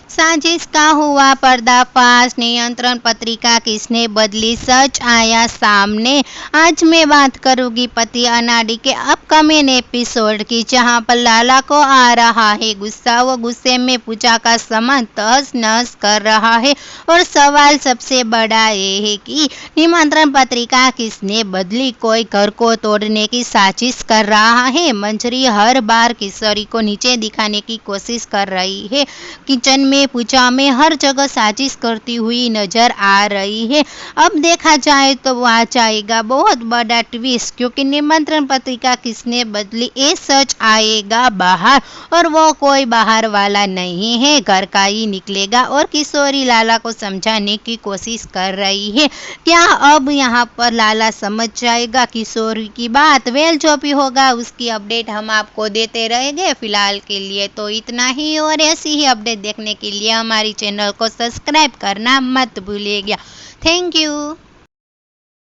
साजिश का हुआ पर्दाफाश, नियंत्रण पत्रिका किसने बदली, सच आया सामने। आज मैं बात करूंगी पति अनाड़ी के अपकमिंग एपिसोड की, जहां पर लाला को आ रहा है गुस्सा। वो गुस्से में पूजा का सामान तहस नहस कर रहा है और सवाल सबसे बड़ा ये है कि निमंत्रण पत्रिका किसने बदली। कोई घर को तोड़ने की साजिश कर रहा है। मंजरी हर बार किशोरी को नीचे दिखाने की कोशिश कर रही है। किचन में, पूजा में, हर जगह साजिश करती हुई नजर आ रही है। अब देखा जाए तो आ जाएगा बहुत बड़ा ट्विस्ट, क्योंकि निमंत्रण पत्रिका किसने बदली ये सच आएगा बाहर, और वो कोई बाहर वाला नहीं है, घर का ही निकलेगा। और किशोरी लाला को समझाने की कोशिश कर रही है। क्या अब यहाँ पर लाला समझ जाएगा किशोरी की बात? वेल, जो भी होगा उसकी अपडेट हम आपको देते रहेंगे। फिलहाल के लिए तो इतना ही, और ऐसी ही अपडेट देखने के लिए हमारी चैनल को सब्सक्राइब करना मत भूलिएगा। Thank you.